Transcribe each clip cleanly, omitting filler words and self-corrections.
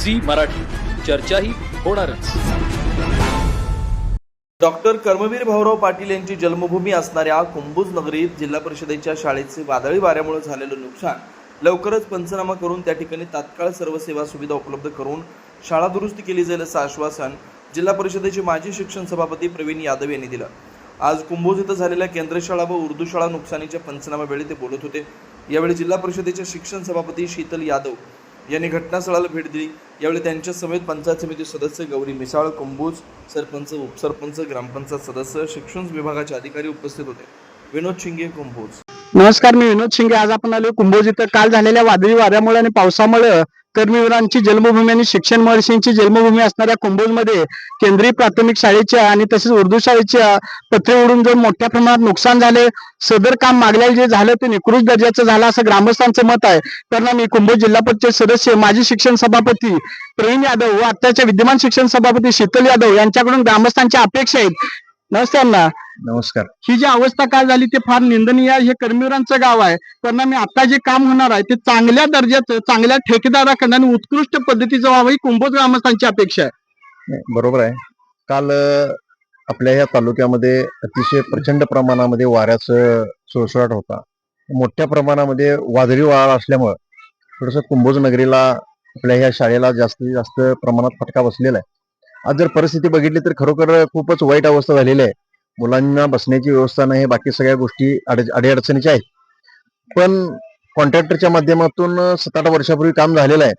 Zee Marathi, चर्चाही होणारच. Doctor Karmaveer Bhaurao Patil यांची जन्मभूमी असणाऱ्या कुंभोज नगरीत जिल्हा परिषदेच्या शाळेचे वादळी वाऱ्यामुळे झालेलं नुकसान लवकरच पंचनामा करून त्या ठिकाणी तात्काळ सर्व सेवा सुविधा उपलब्ध करून शाळा दुरुस्ती केली जाईल असं आश्वासन जिल्हा परिषदेचे माजी शिक्षण सभापती प्रवीण यादव यांनी दिलं. आज कुंभोज इथं झालेल्या केंद्रीय शाळा व उर्दू शाळा नुकसानीच्या पंचनाम्यावेळी ते बोलत होते. यावेळी जिल्हा परिषदेच्या शिक्षण सभापती शीतल यादव यांनी घटनास्थळाला भेट दिली. यावेळी त्यांच्या समेत पंचायत समिती सदस्य गौरी मिसाळ, कुंभोज सरपंच, उपसरपंच, ग्रामपंचायत सदस्य, शिक्षण विभागाचे अधिकारी उपस्थित होते. विनोद शिंगे, कुंभोज. नमस्कार, मी विनोद शिंगे. आज आपण आलो कुंभोज इथं. काल झालेल्या वादळी वाऱ्यामुळे आणि पावसामुळे कर्मवीरांची जन्मभूमी आणि शिक्षण महर्षींची जन्मभूमी असणाऱ्या कुंभोजमध्ये केंद्रीय प्राथमिक शाळेच्या आणि तसेच उर्दू शाळेच्या पत्रे उडून जो मोठ्या प्रमाणात नुकसान झाले, सदर काम मागल्या जे झालं ते निकृष्ट दर्जाचं झालं असं ग्रामस्थांचं मत आहे. परिणामी कुंभोज जिल्हा परिषद सदस्य माजी शिक्षण सभापती प्रवीण यादव व आताच्या विद्यमान शिक्षण सभापती शीतल यादव यांच्याकडून ग्रामस्थांच्या अपेक्षा आहेत. नमस्कार ना. नमस्कार. ही जी अवस्था काय झाली ते फार निंदनीय आहे. हे कर्मवीरांचं गाव आहे. परिणामी आता जे काम होणार आहे ते चांगल्या दर्जाचं, चांगल्या ठेकेदाराकडून आणि उत्कृष्ट पद्धतीचं व्हावं ही कुंभोज ग्रामस्थांची अपेक्षा आहे. बरोबर आहे. काल आपल्या ह्या तालुक्यामध्ये अतिशय प्रचंड प्रमाणामध्ये वाऱ्याचं सुळसुळाट होता. मोठ्या प्रमाणामध्ये वादळी वारा असल्यामुळं थोडंसं कुंभोज नगरीला, आपल्या ह्या शाळेला जास्तीत जास्त प्रमाणात फटका बसलेला आहे. आज जर परिस्थिती बघितली तर खरोखर खूपच वाईट अवस्था झालेली आहे. मुलांना बसण्याची व्यवस्था नाही, बाकी सगळ्या गोष्टी अडीअडचणीच्या आहेत. पण कॉन्ट्रॅक्टरच्या माध्यमातून 7-8 वर्षापूर्वी काम झालेलं आहे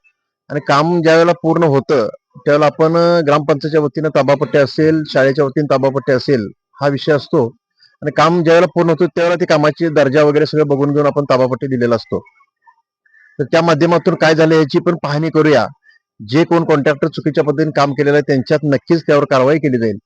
आणि काम ज्यावेळेला पूर्ण होतं त्यावेळेला आपण ग्रामपंचायतच्या वतीनं ताबापट्टी असेल, शाळेच्या वतीनं ताबापट्टी असेल, हा विषय असतो. आणि काम ज्यावेळेला पूर्ण होतं त्यावेळेला ती कामाची दर्जा वगैरे सगळं बघून घेऊन आपण ताबापट्टी दिलेला असतो. तर त्या माध्यमातून काय झालं याची पण पाहणी करूया. जे कोण कॉन्ट्रॅक्टर चुकीच्या पद्धतीने काम केलेलं आहे त्यांच्यात नक्कीच त्यावर कारवाई केली जाईल.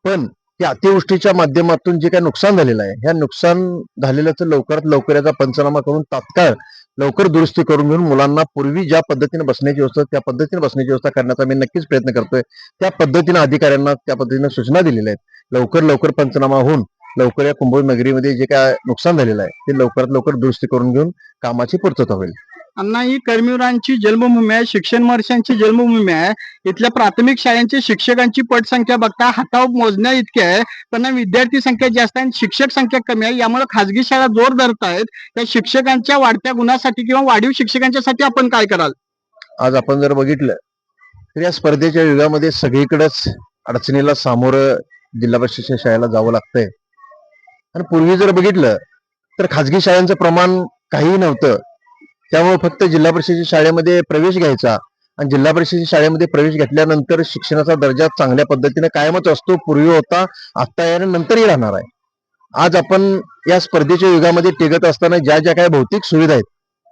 पण त्या अतिवृष्टीच्या माध्यमातून जे काही नुकसान झालेलं आहे, ह्या नुकसान झालेल्याचं लवकरात लवकर याचा पंचनामा करून तात्काळ लवकर दुरुस्ती करून घेऊन मुलांना पूर्वी ज्या पद्धतीने बसण्याची व्यवस्था, त्या पद्धतीने बसण्याची व्यवस्था करण्याचा मी नक्कीच प्रयत्न करतोय. त्या पद्धतीने अधिकाऱ्यांना त्या पद्धतीने सूचना दिलेल्या आहेत. लवकर लवकर पंचनामा होऊन लवकर या कुंभोज नगरीमध्ये जे काय नुकसान झालेलं आहे ते लवकरात लवकर दुरुस्ती करून घेऊन कामाची पूर्तता होईल. अण्णा, ही कर्मवीरांची जन्मभूमी आहे, शिक्षण महर्षींची जन्मभूमी आहे. इथल्या प्राथमिक शाळांच्या शिक्षकांची पटसंख्या बघता हातावर मोजण्या इतकी आहे, पण विद्यार्थी संख्या जास्त आहे आणि शिक्षक संख्या कमी आहे. यामुळे खाजगी शाळा जोर धरत आहेत. त्या शिक्षकांच्या वाढत्या गुणासाठी किंवा वाढीव शिक्षकांच्यासाठी आपण काय कराल? आज आपण जर बघितलं तर या स्पर्धेच्या युगामध्ये सगळीकडेच अडचणीला सामोरं जिल्हा परिषदेच्या शाळेला जावं लागतंय. आणि पूर्वी जर बघितलं तर खाजगी शाळांचं प्रमाण काहीही नव्हतं. त्यामुळे फक्त जिल्हा परिषदेच्या शाळेमध्ये प्रवेश घ्यायचा आणि जिल्हा परिषदेच्या शाळेमध्ये प्रवेश घेतल्यानंतर शिक्षणाचा दर्जा चांगल्या पद्धतीने कायमच असतो. पूर्वी होता, आता या नंतरही राहणार आहे. आज आपण या स्पर्धेच्या युगामध्ये टिकत असताना ज्या ज्या काही भौतिक सुविधा आहेत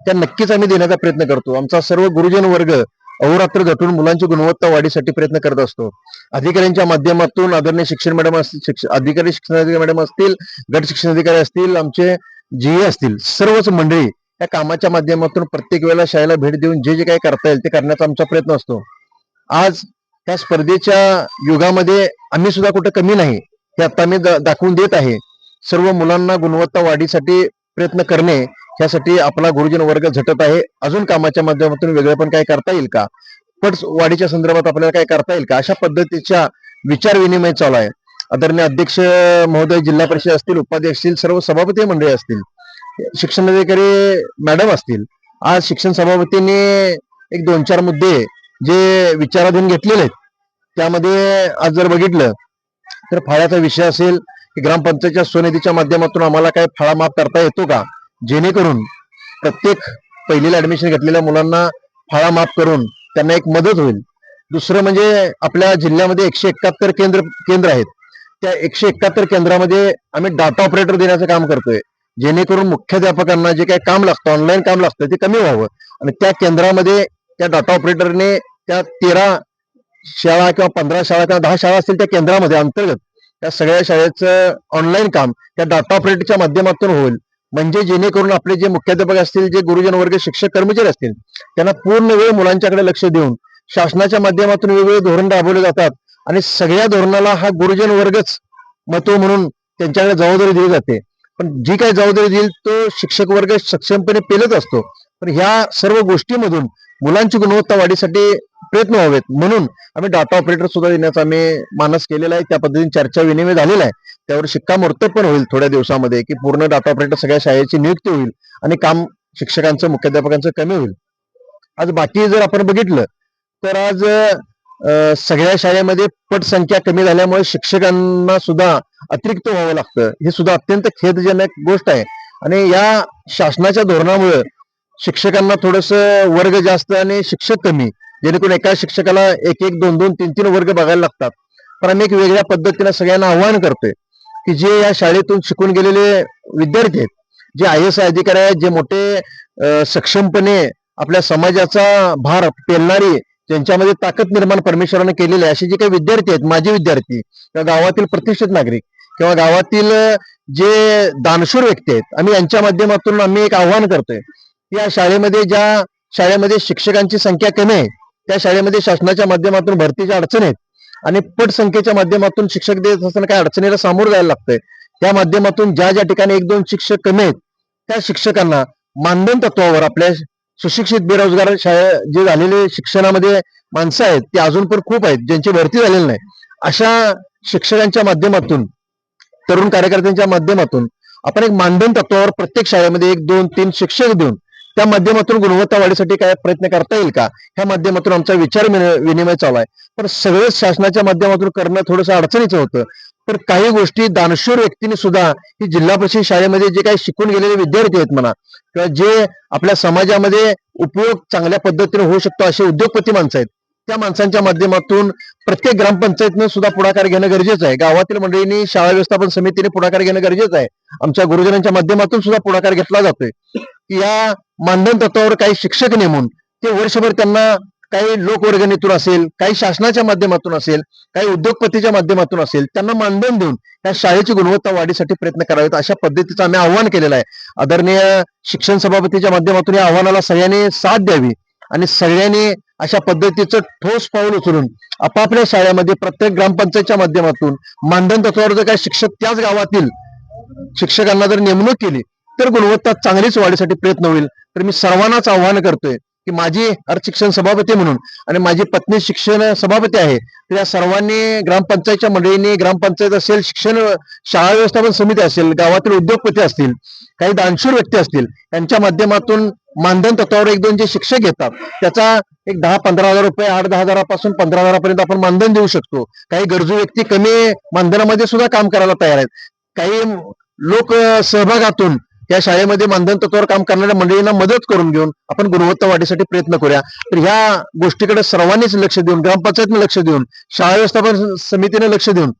त्या नक्कीच आम्ही देण्याचा प्रयत्न करतो. आमचा सर्व गुरुजन वर्ग अहोरात्र झटून मुलांची गुणवत्ता वाढीसाठी प्रयत्न करत असतो. अधिकाऱ्यांच्या माध्यमातून आदरणीय शिक्षण मॅडम असतील, अधिकारी शिक्षण अधिकारी मॅडम असतील, गट शिक्षण अधिकारी असतील, आमचे जीए असतील, सर्वच मंडळी या कामाच्या माध्यमातून प्रत्येक वेळेला शाळेला भेट देऊन जे जे काही करता येईल ते करण्याचा आमचा प्रयत्न असतो. आज त्या स्पर्धेच्या युगामध्ये आम्ही सुद्धा कुठं कमी नाही हे आता आम्ही दाखवून देत आहे. सर्व मुलांना गुणवत्ता वाढीसाठी प्रयत्न करणे, यासाठी आपला गुरुजन वर्ग झटत आहे. अजून कामाच्या माध्यमातून वेगळं पण काय करता येईल का, पट वाढीच्या संदर्भात आपल्याला काय करता येईल का, अशा पद्धतीच्या विचार विनिमय चालू आहे. आदरणीय अध्यक्ष महोदय जिल्हा परिषद असतील, उपाध्यक्ष असतील, सर्व सभापती मंडळी असतील, शिक्षण अधिकारी मॅडम असतील, आज शिक्षण सभापतींनी एक 2-4 मुद्दे जे विचाराधीन घेतलेले आहेत त्यामध्ये आज जर बघितलं तर फाळ्याचा विषय असेल की ग्रामपंचायतच्या स्वनिधीच्या माध्यमातून आम्हाला काय फाळा माफ करता येतो का, जेणेकरून प्रत्येक पहिलीला ऍडमिशन घेतलेल्या मुलांना फाळा माफ करून त्यांना एक मदत होईल. दुसरं म्हणजे आपल्या जिल्ह्यामध्ये 171 केंद्र आहेत. त्या 171 केंद्रामध्ये आम्ही डाटा ऑपरेटर देण्याचं काम करतोय, जेणेकरून मुख्याध्यापकांना जे काही काम लागतं, ऑनलाईन काम लागतं, ते कमी व्हावं. आणि त्या केंद्रामध्ये त्या डाटा ऑपरेटरने त्या 13 शाळा किंवा 15 शाळा किंवा 10 शाळा असतील त्या केंद्रामध्ये अंतर्गत त्या सगळ्या शाळेचं ऑनलाईन काम त्या डाटा ऑपरेटरच्या माध्यमातून होईल. म्हणजे जेणेकरून आपले जे मुख्याध्यापक असतील, जे गुरुजन वर्ग, शिक्षक कर्मचारी असतील, त्यांना पूर्ण वेळ मुलांच्याकडे लक्ष देऊन शासनाच्या माध्यमातून वेगवेगळे धोरण राबवले जातात आणि सगळ्या धोरणाला हा गुरुजन वर्गच महत्व म्हणून त्यांच्याकडे जबाबदारी दिली जाते. पण जी काही जबाबदारी देईल तो शिक्षक वर्ग सक्षमपणे पेलत असतो. पण ह्या सर्व गोष्टीमधून मुलांची गुणवत्ता वाढीसाठी प्रयत्न व्हावेत म्हणून आम्ही डाटा ऑपरेटर सुद्धा देण्याचा आम्ही मानस केलेला आहे. त्या पद्धतीने चर्चा विनिमय झालेला आहे. त्यावर शिक्कामोर्तब पण होईल थोड्या दिवसामध्ये की पूर्ण डाटा ऑपरेटर सगळ्या शाळेची नियुक्ती होईल आणि काम शिक्षकांचं मुख्याध्यापकांचं कमी होईल. आज बाकी जर आपण बघितलं तर आज सगळ्या शाळेमध्ये पटसंख्या कमी झाल्यामुळे शिक्षकांना सुद्धा अतिरिक्त व्हावं लागतं. हे सुद्धा अत्यंत खेदजनक गोष्ट आहे आणि या शासनाच्या धोरणामुळे शिक्षकांना थोडस वर्ग जास्त आणि शिक्षक कमी, जेणेकरून एका शिक्षकाला एक एक दोन दोन तीन तीन वर्ग बघायला लागतात. पण आम्ही एक वेगळ्या पद्धतीने सगळ्यांना आव्हान करतोय की जे या शाळेतून शिकून गेलेले विद्यार्थी आहेत, जे IAS अधिकारी आहेत, जे मोठे सक्षमपणे आपल्या समाजाचा भार पेलणारी, ज्यांच्यामध्ये ताकद निर्माण परमेश्वराने केलेली आहे, असे जे काही विद्यार्थी आहेत, माजी विद्यार्थी किंवा गावातील प्रतिष्ठित नागरिक किंवा गावातील जे दानशूर व्यक्ती आहेत, आम्ही यांच्या माध्यमातून आम्ही एक आव्हान करतोय की या शाळेमध्ये ज्या शाळेमध्ये शिक्षकांची संख्या कमी आहे त्या शाळेमध्ये शासनाच्या माध्यमातून भरतीच्या अडचणी आहेत आणि पटसंख्येच्या माध्यमातून शिक्षक देत असताना काही अडचणीला सामोरं जायला लागतंय. त्या माध्यमातून ज्या ज्या ठिकाणी एक दोन शिक्षक कमी आहेत त्या शिक्षकांना मानधन तत्वावर आपल्या सुशिक्षित बेरोजगार जे झालेले शिक्षणामध्ये माणसं आहेत ते अजून पण खूप आहेत ज्यांची भरती झालेली नाही, अशा शिक्षकांच्या माध्यमातून, तरुण कार्यकर्त्यांच्या माध्यमातून आपण एक मानधन तत्वावर प्रत्येक शाळेमध्ये एक दोन तीन शिक्षक देऊन त्या माध्यमातून गुणवत्ता वाढीसाठी काय प्रयत्न करता येईल का, ह्या माध्यमातून आमचा विचार विनिमय चालू आहे. पण सगळं शासनाच्या माध्यमातून करणं थोडंसं अडचणीचं होतं. तर काही गोष्टी दानशूर व्यक्तीने सुद्धा ही जिल्हा परिषद शाळेमध्ये जे काही शिकून गेलेले विद्यार्थी आहेत म्हणा किंवा जे आपल्या समाजामध्ये उपयोग चांगल्या पद्धतीने होऊ शकतो असे उद्योगपती माणसं आहेत, त्या माणसांच्या माध्यमातून प्रत्येक ग्रामपंचायतनं सुद्धा पुढाकार घेणं गरजेचं आहे. गावातील मंडळींनी, शाळा व्यवस्थापन समितीने पुढाकार घेणं गरजेचं आहे. आमच्या गुरुजनांच्या माध्यमातून सुद्धा पुढाकार घेतला जातोय की या मानधन तत्वावर काही शिक्षक नेमून ते वर्षभर त्यांना काही लोकवर्गणीतून असेल, काही शासनाच्या माध्यमातून असेल, काही उद्योगपतीच्या माध्यमातून असेल, त्यांना मानधन देऊन त्या शाळेची गुणवत्ता वाढीसाठी प्रयत्न करावेत, अशा पद्धतीचं आम्ही आव्हान केलेलं आहे. आदरणीय शिक्षण सभापतीच्या माध्यमातून या आव्हानाला सगळ्यांनी साथ द्यावी आणि सगळ्यांनी अशा पद्धतीचं ठोस पाऊल उचलून आपापल्या शाळेमध्ये प्रत्येक ग्रामपंचायतच्या माध्यमातून मानधन तत्वावर जर काही शिक्षक त्याच गावातील शिक्षकांना जर नेमणूक केली तर गुणवत्ता चांगलीच वाढीसाठी प्रयत्न होईल. तर मी सर्वांनाच आव्हान करतोय की माझी शिक्षण सभापती म्हणून आणि माझी पत्नी शिक्षण सभापती आहे, तर या सर्वांनी ग्रामपंचायतच्या मंडळींनी, ग्रामपंचायत असेल, शिक्षण शाळा व्यवस्थापन समिती असेल, गावातील उद्योगपती असतील, काही दानशूर व्यक्ती असतील, यांच्या माध्यमातून मानधन तत्वावर एक दोन जे शिक्षक येतात त्याचा एक 10-15 हजार रुपये, 8-10 हजारापासून 15 हजारापर्यंत आपण मानधन देऊ शकतो. काही गरजू व्यक्ती कमी मानधनामध्ये सुद्धा काम करायला तयार आहेत. काही लोक सहभागातून या शाळेमध्ये मानधन तत्वावर काम करणाऱ्या मंडळींना मदत करून घेऊन आपण गुणवत्ता वाढीसाठी प्रयत्न करूया. तर ह्या गोष्टीकडे सर्वांनीच लक्ष देऊन, ग्रामपंचायतनं लक्ष देऊन, शाळा व्यवस्थापन समितीने लक्ष देऊन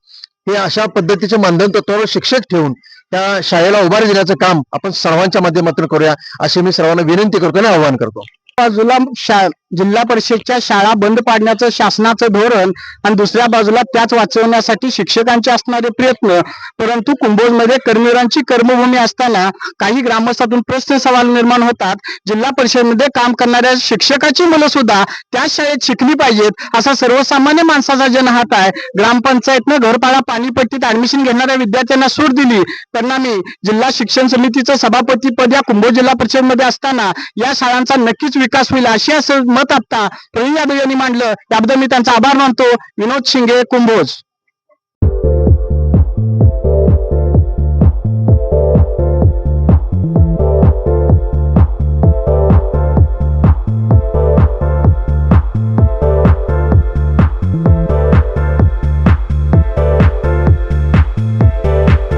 हे अशा पद्धतीचे मानधन तत्वावर शिक्षक ठेवून त्या शाळेला उभारी देण्याचं काम आपण सर्वांच्या माध्यमातून करूया, अशी मी सर्वांना विनंती करतो आणि आवाहन करतो. बाजूला जिल्हा परिषदच्या शाळा बंद पाडण्याचं शासनाचं धोरण आणि दुसऱ्या बाजूला त्याच वाचवण्यासाठी शिक्षकांचे असणारे प्रयत्न, परंतु कुंभोजमध्ये कर्मवीरांची कर्मभूमी असताना काही ग्रामस्थातून प्रश्न सवाल निर्माण होतात. जिल्हा परिषदमध्ये काम करणाऱ्या शिक्षकाची मुलं सुद्धा त्याच शाळेत शिकली पाहिजेत असा सर्वसामान्य माणसाचा जनहात आहे. ग्रामपंचायतनं घरपाडा पाणीपट्टीत ऍडमिशन घेणाऱ्या विद्यार्थ्यांना सूट दिली, परिणामी जिल्हा शिक्षण समितीचं सभापती पद या कुंभोज जिल्हा परिषदमध्ये असताना या शाळांचा नक्कीच विकास होईल अशी असं मत आता प्रवीण यादव यांनी मांडलं. त्याबद्दल मी त्यांचा आभार मानतो. विनोद शिंगे, कुंभोज.